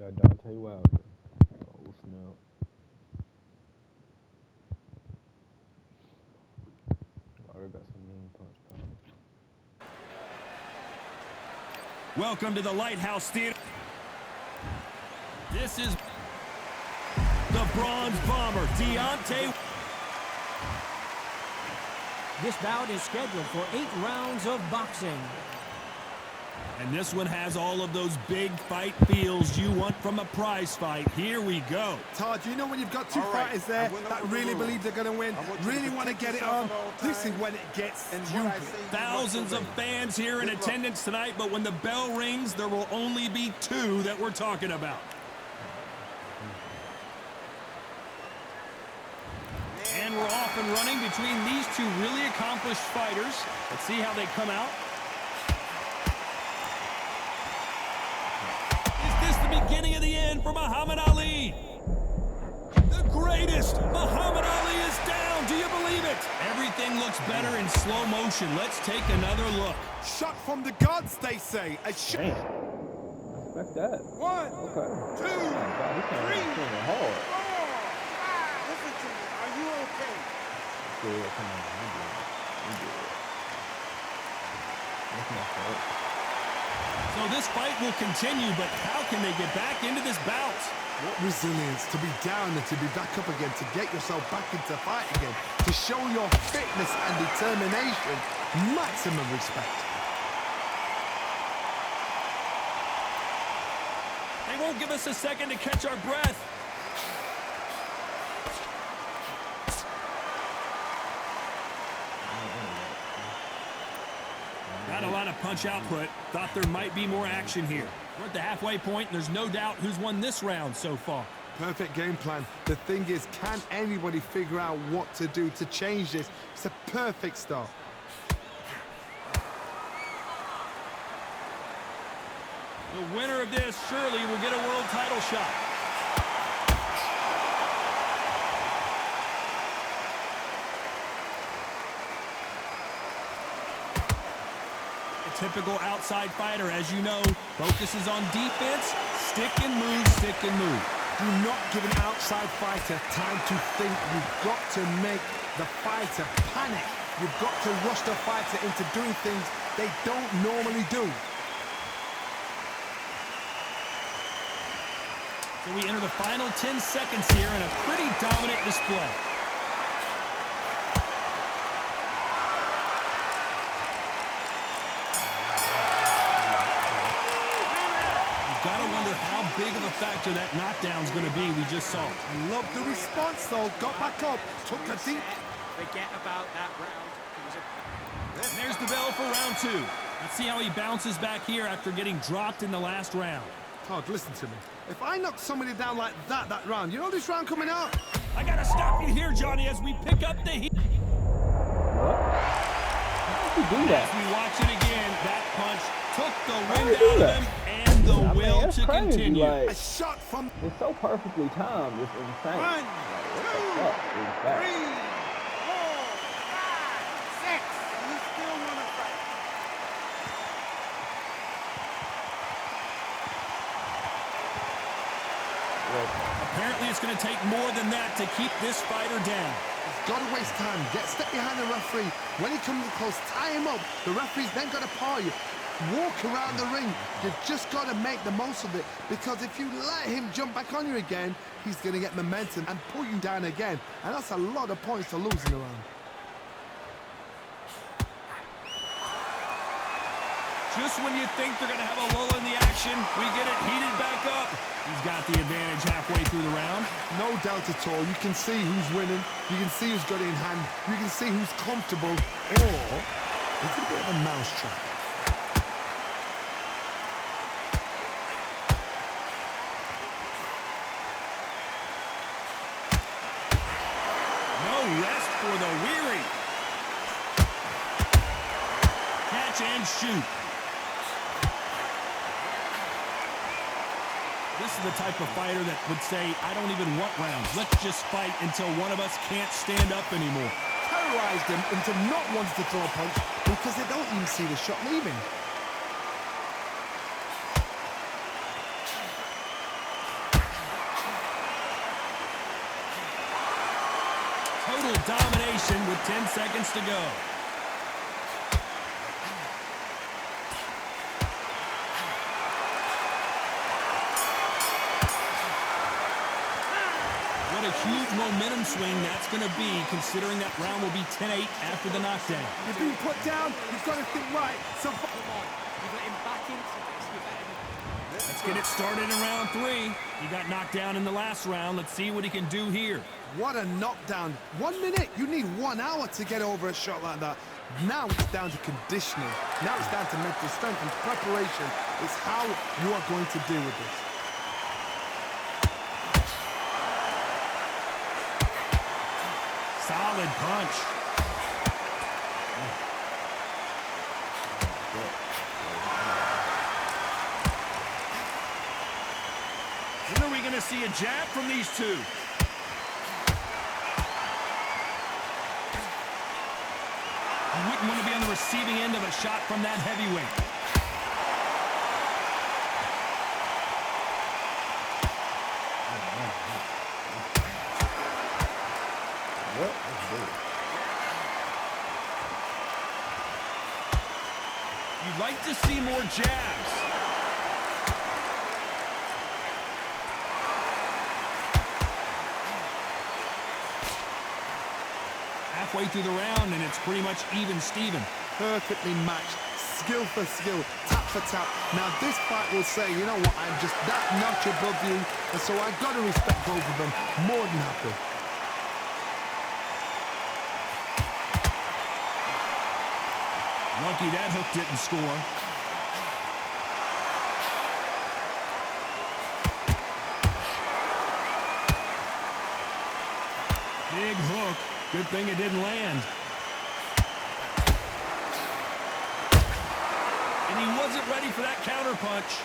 got Dante Wilder. Oh snap! Wilder got some mean punch power. Welcome to the Lighthouse Theater. This is the Bronze Bomber, Deontay. This bout is scheduled for 8 rounds of boxing. And this one has all of those big fight feels you want from a prize fight. Here we go. Todd, you know when you've got two fighters there that really believe they're going to win, really want to get it on, this is when it gets stupid. Thousands of fans here in attendance tonight, but when the bell rings, there will only be 2 that we're talking about. And we're off and running between these 2 really accomplished fighters. Let's see how they come out. Beginning of the end for Muhammad Ali. The greatest. Muhammad Ali is down. Do you believe it? Everything looks better in slow motion. Let's take another look. Shot from the gods, they say. A shot. Damn. Respect that. 1, Okay. 2, 3, 4. Listen to me. Are you okay? Good. Come on. We good. That's my fault. So this fight will continue, but how can they get back into this bout? What resilience to be down and to be back up again, to get yourself back into fight again, to show your fitness and determination. Maximum respect. They won't give us a second to catch our breath. Not a lot of punch output. Thought there might be more action here. We're at the halfway point, and there's no doubt who's won this round so far. Perfect game plan. The thing is, can anybody figure out what to do to change this? It's a perfect start. The winner of this surely will get a world title shot. Typical outside fighter, as you know, focuses on defense, stick and move, stick and move. Do not give an outside fighter time to think. You've got to make the fighter panic. You've got to rush the fighter into doing things they don't normally do. So we enter the final 10 seconds here in a pretty dominant display. How big of a factor that knockdown's going to be we just saw. Love the response, though. Got back up, took a deep... Forget about that round. And there's the bell for round 2. Let's see how he bounces back here after getting dropped in the last round. Todd, listen to me. If I knock somebody down like that round, you know this round coming out? I got to stop you here, Johnny, as we pick up the heat. What? How did you do that? As we watch it again, that punch took the wind out of him and the will to continue. Like, a shot from... It's so perfectly timed. It's insane. 1, 2, 3, 4, 5, 6. You still want to fight? Apparently, it's going to take more than that to keep this fighter down. Got to waste time. Get step behind the referee. When he comes close, tie him up. The referee's then got to paw you. Walk around the ring. You've just got to make the most of it, because if you let him jump back on you again, he's going to get momentum and pull you down again, and that's a lot of points to lose in a round. Just when you think they're going to have a lull in the action, we get it heated back up. He's got the advantage halfway through the round. No doubt at all. You can see who's winning. You can see who's got it in hand. You can see who's comfortable. Or it's a bit of a mousetrap. No rest for the weary. Catch and shoot. This is the type of fighter that would say, I don't even want rounds. Let's just fight until one of us can't stand up anymore. Terrorized them into not wanting to throw a punch because they don't even see the shot leaving. Total domination with 10 seconds to go. What a huge momentum swing that's going to be, considering that round will be 10-8 after the knockdown. You've been put down, you've got to think right. So Let's get it started in round 3. He got knocked down in the last round. Let's see what he can do here. what a knockdown. 1 minute, you need 1 hour to get over a shot like that. Now it's down to conditioning. Now it's down to mental strength and preparation. It's how you are going to deal with this. Solid punch. When are we going to see a jab from these two? You wouldn't want to be on the receiving end of a shot from that heavyweight. You'd like to see more jabs. Halfway through the round, and it's pretty much even Steven. Perfectly matched, skill for skill, tap for tap. Now this fight will say, you know what, I'm just that notch above you, and so I've got to respect both of them more than happy. Lucky that hook didn't score. Big hook. Good thing it didn't land. And he wasn't ready for that counter punch.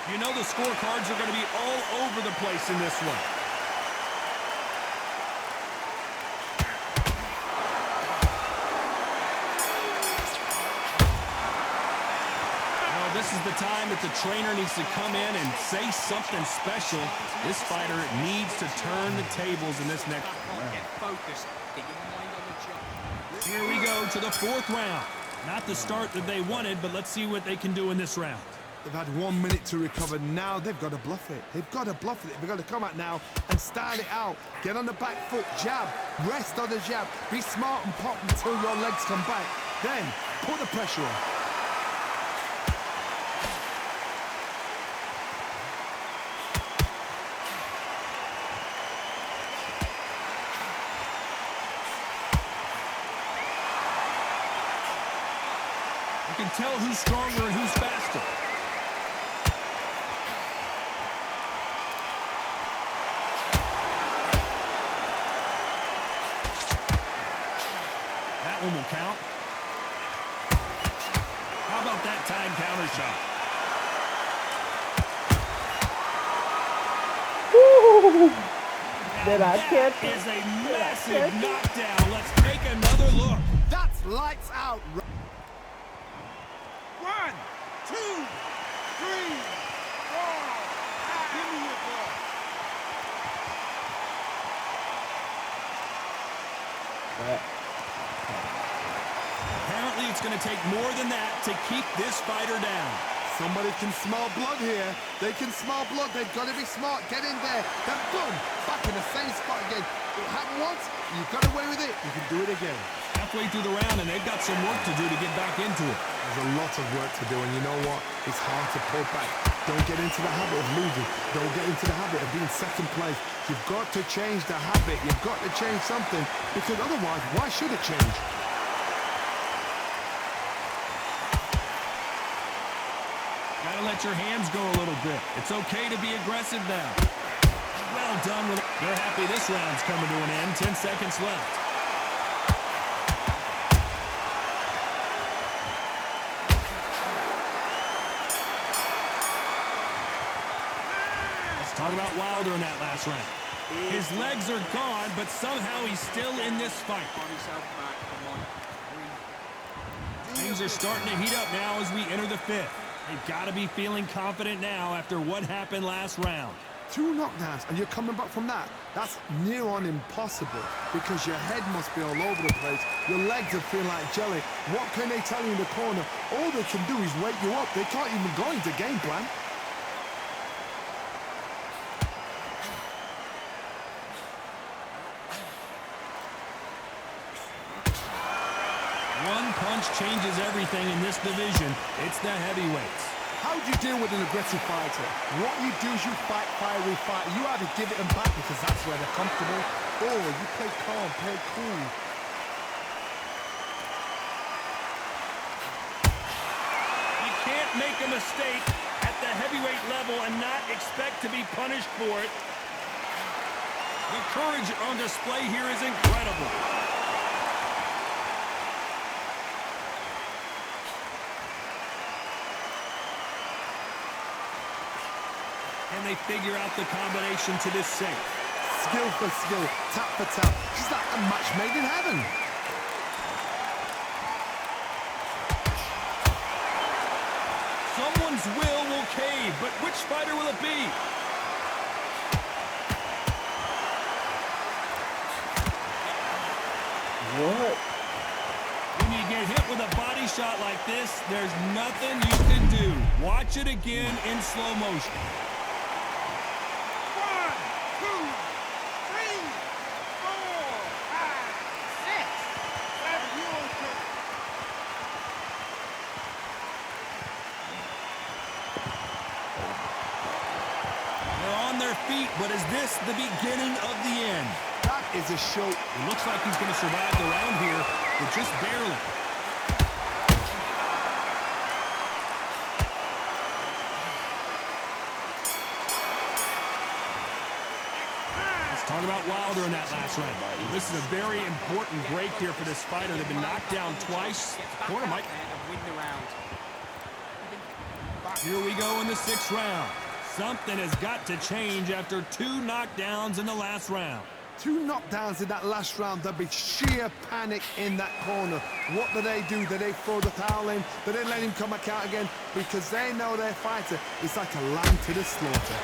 You know the scorecards are going to be all over the place in this one. This is the time that the trainer needs to come in and say something special. This fighter needs to turn the tables in this next round. Here we go to the 4th round. Not the start that they wanted, but let's see what they can do in this round. They've had 1 minute to recover. Now they've got to bluff it. They've got to bluff it. They've got to come out now and style it out. Get on the back foot, jab, rest on the jab. Be smart and pop until your legs come back. Then put the pressure on. You can tell who's stronger and who's faster. That one will count. How about that time counter shot? Did I catch That it? is a massive knockdown. Let's take another look. That's lights out. 1, 2, 3, 4. Give me your ball. Apparently, it's going to take more than that to keep this fighter down. Somebody can smell blood here. They can smell blood. They've got to be smart. Get in there. Then boom, back in the same spot again. It happened once. You got away with it. You can do it again. Halfway through the round, and they've got some work to do to get back into it. There's a lot of work to do, and you know what? It's hard to pull back. Don't get into the habit of losing. Don't get into the habit of being second place. You've got to change the habit. You've got to change something, because otherwise, why should it change? Gotta let your hands go a little bit. It's okay to be aggressive now. Well done with it. They're happy this round's coming to an end. 10 seconds left. Let's talk about Wilder in that last round. His legs are gone, but somehow he's still in this fight. Things are starting to heat up now as we enter the 5th. They've got to be feeling confident now after what happened last round. 2 knockdowns and you're coming back from that. That's near on impossible because your head must be all over the place. Your legs will feel like jelly. What can they tell you in the corner? All they can do is wake you up. They can't even go into game plan. One punch changes everything in this division. It's the heavyweights. How do you deal with an aggressive fighter? What you do is you fight, fire with fight. You either give it them back because that's where they're comfortable, or you play calm, play cool. You can't make a mistake at the heavyweight level and not expect to be punished for it. The courage on display here is incredible. And they figure out the combination to this safe. Skill for skill, tap for tap. She's like a match made in heaven. Someone's will cave, but which fighter will it be? What? When you get hit with a body shot like this, there's nothing you can do. Watch it again in slow motion. 1, 2, 3, 4, 5, 6, 7. You okay? They're on their feet, but is this the beginning of the end? That is a show. It looks like he's going to survive the round here, but just barely. Let's talk about Wilder in that last round. This is a very important break here for this fighter. They've been knocked down twice. Corner might win the round. Here we go in the 6th round. Something has got to change after 2 knockdowns in the last round. 2 knockdowns in that last round. There'll be sheer panic in that corner. What do? Do they throw the towel in? Do they let him come back out again? Because they know their fighter is like a lamb to the slaughter.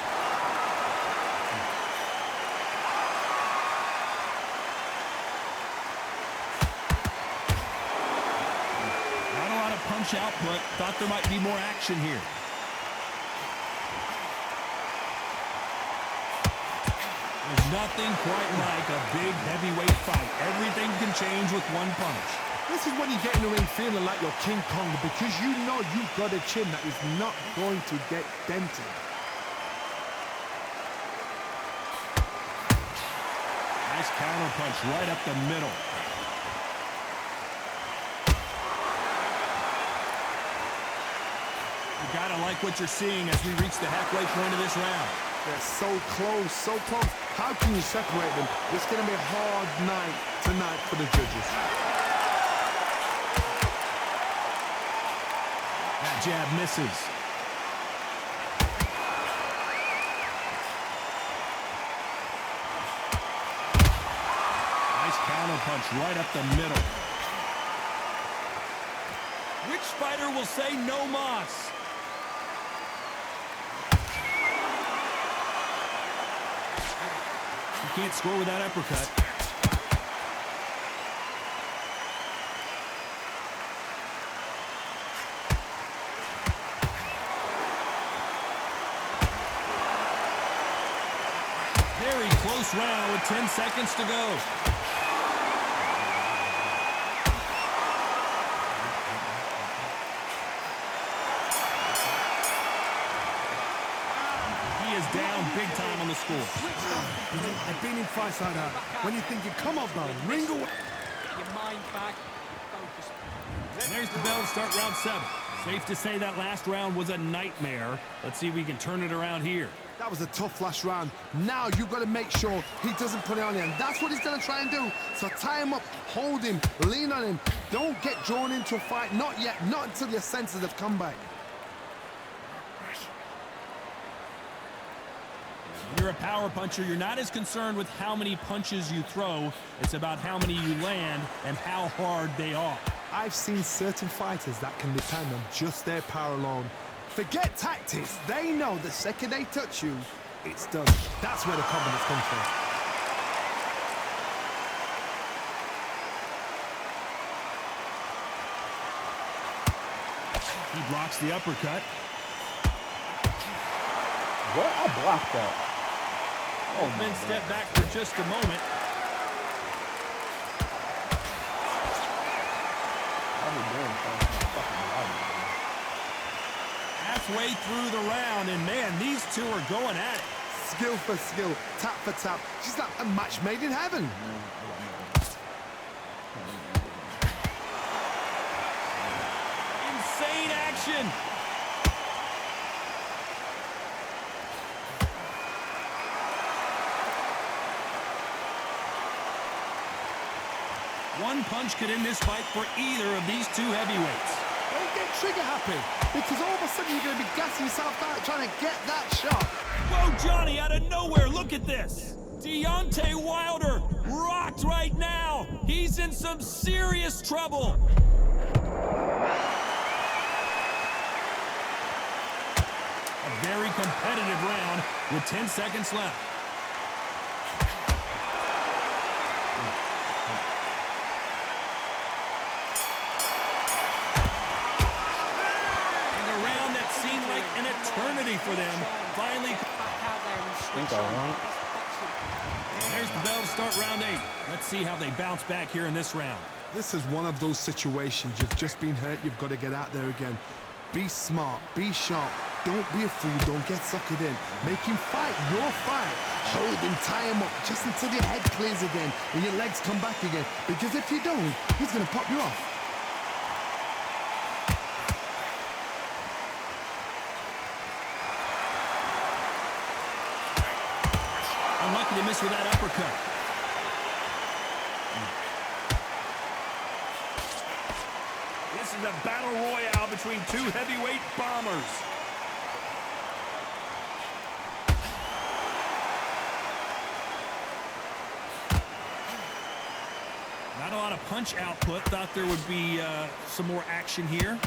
Not a lot of punch output. Thought there might be more action here. There's nothing quite like a big heavyweight fight. Everything can change with one punch. This is when you get in the ring feeling like you're King Kong because you know you've got a chin that is not going to get dented. Nice counter punch right up the middle. You gotta like what you're seeing as we reach the halfway point of this round. They're so close, so close. How can you separate them? It's going to be a hard night tonight for the judges. That jab misses. Nice counter punch right up the middle. Which fighter will say no mas? You can't score with that uppercut. Very close round with 10 seconds to go. He is down big time on the score. I've been in fights like that. When you're thinking, come on, bro, ring away. Get your mind back. Focus. And there's the bell to start round 7. Safe to say that last round was a nightmare. Let's see if we can turn it around here. That was a tough last round. Now you've got to make sure he doesn't put it on you. And that's what he's going to try and do. So tie him up, hold him, lean on him. Don't get drawn into a fight. Not yet. Not until your senses have come back. When you're a power puncher, you're not as concerned with how many punches you throw. It's about how many you land and how hard they are. I've seen certain fighters that can depend on just their power alone. Forget tactics. They know the second they touch you, it's done. That's where the confidence comes from. He blocks the uppercut. What? I blocked that. Oh, Then step back for just a moment. Halfway through the round, and man, these two are going at it. Skill for skill, tap for tap. She's like a match made in heaven. Insane action. One punch could end this fight for either of these two heavyweights. Don't get trigger happy, because all of a sudden you're going to be gassing yourself out trying to get that shot. Whoa, Johnny, out of nowhere, look at this. Deontay Wilder rocked right now. He's in some serious trouble. A very competitive round with 10 seconds left. And a round that seemed like an eternity for them finally. There's the bell to start round 8. Let's see how they bounce back here in this round. This is one of those situations. You've just been hurt. You've got to get out there again. Be smart. Be sharp. Don't be a fool. Don't get suckered in. Make him fight your fight. Hold him, tie him up just until your head clears again and your legs come back again. Because if you don't, he's going to pop you off. Unlucky to miss with that uppercut. This is a battle royale between two heavyweight bombers. Not a lot of punch output. Thought there would be some more action here.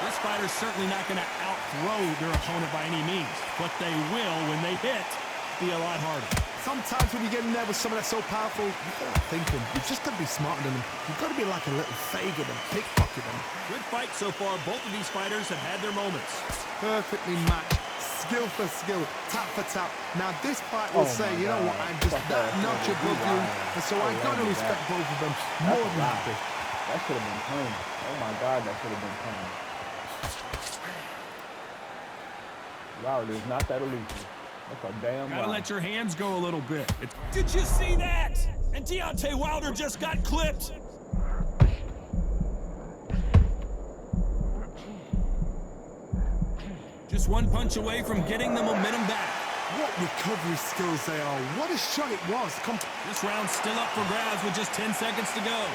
This fighter's certainly not going to outthrow their opponent by any means, but they will, when they hit, be a lot harder. Sometimes when you get in there with someone that's so powerful, you've got to think him. You've just got to be smarter than him. You've got to be like a little faggot and pickpocket him. Good fight so far. Both of these fighters have had their moments. Perfectly matched. Skill for skill, tap for tap. Now this fight will say, you know what, I'm just that notch above you, and so I got to respect both of them more than happy. That should have been clean. Oh my God, that should have been clean. Wilder is not that elusive. That's a damn Gotta lie. let your hands go a little bit. Did you see that? And Deontay Wilder just got clipped. Just one punch away from getting the momentum back. What recovery skills they are. What a shot it was. This round's still up for grabs with just 10 seconds to go.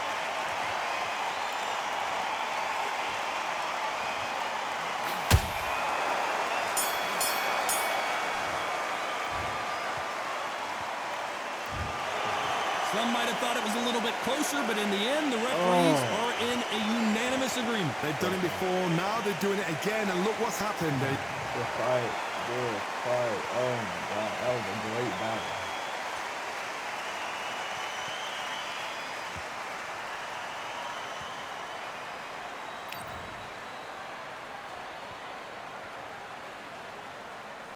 Some might have thought it was a little bit closer, but in the end, the referees are in a unanimous agreement. They've done it before, now they're doing it again, and look what's happened. Good fight. Good fight. Oh my God, that was a great battle.